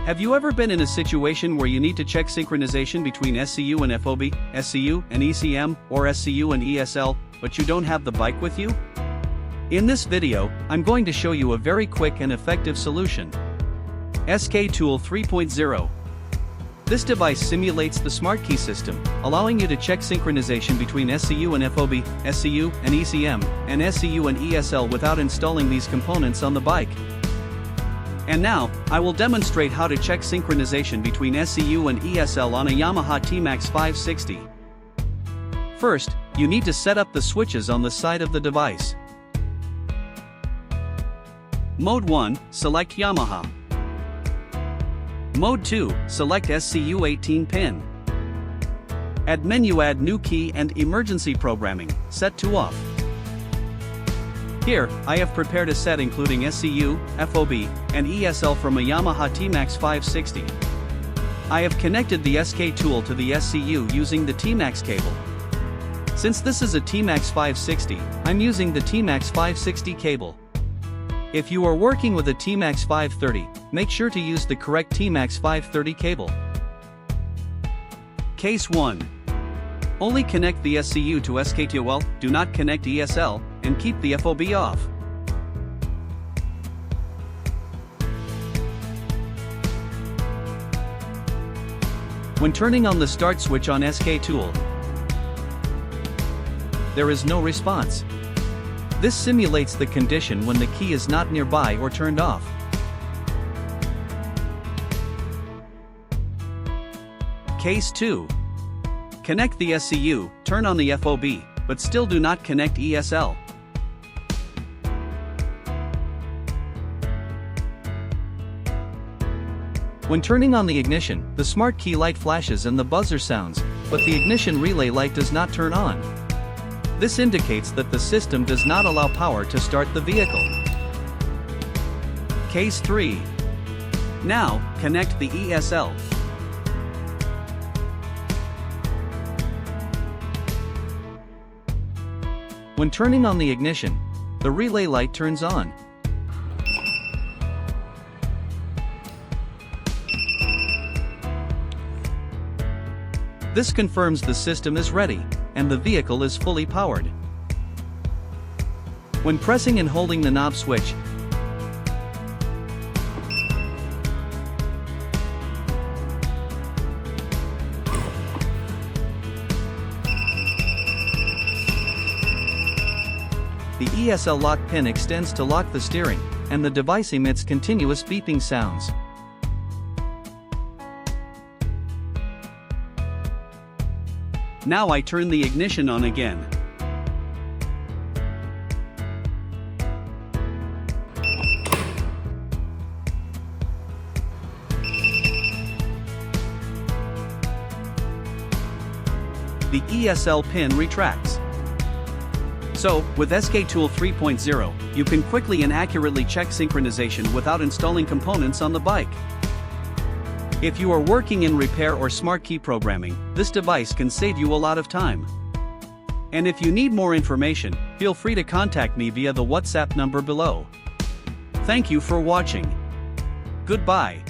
Have you ever been in a situation where you need to check synchronization between SCU and FOB, SCU and ECM, or SCU and ESL, but you don't have the bike with you? In this video, I'm going to show you a very quick and effective solution. Sktool 3.0. This device simulates the smart key system, allowing you to check synchronization between SCU and FOB, SCU and ECM, and SCU and ESL without installing these components on the bike. And now, I will demonstrate how to check synchronization between SCU and ESL on a Yamaha Tmax 560. First, you need to set up the switches on the side of the device. Mode 1, select Yamaha. Mode 2, select SCU 18 pin. Add menu, add new key and emergency programming, set to off. Here, I have prepared a set including SCU, FOB, and ESL from a Yamaha Tmax 560. I have connected the Sktool to the SCU using the Tmax cable. Since this is a Tmax 560, I'm using the Tmax 560 cable. If you are working with a Tmax 530, make sure to use the correct Tmax 530 cable. Case 1. Only connect the SCU to Sktool, do not connect ESL, and keep the FOB off. When turning on the start switch on Sktool, there is no response. This simulates the condition when the key is not nearby or turned off. Case 2. Connect the SCU, turn on the FOB, but still do not connect ESL. When turning on the ignition, the smart key light flashes and the buzzer sounds, but the ignition relay light does not turn on. This indicates that the system does not allow power to start the vehicle. Case 3. Now, connect the ESL. When turning on the ignition, the relay light turns on. This confirms the system is ready, and the vehicle is fully powered. When pressing and holding the knob switch, the ESL lock pin extends to lock the steering, and the device emits continuous beeping sounds. Now I turn the ignition on again. The ESL pin retracts. So, with Sktool 3.0, you can quickly and accurately check synchronization without installing components on the bike. If you are working in repair or smart key programming, this device can save you a lot of time. And if you need more information, feel free to contact me via the WhatsApp number below. Thank you for watching. Goodbye.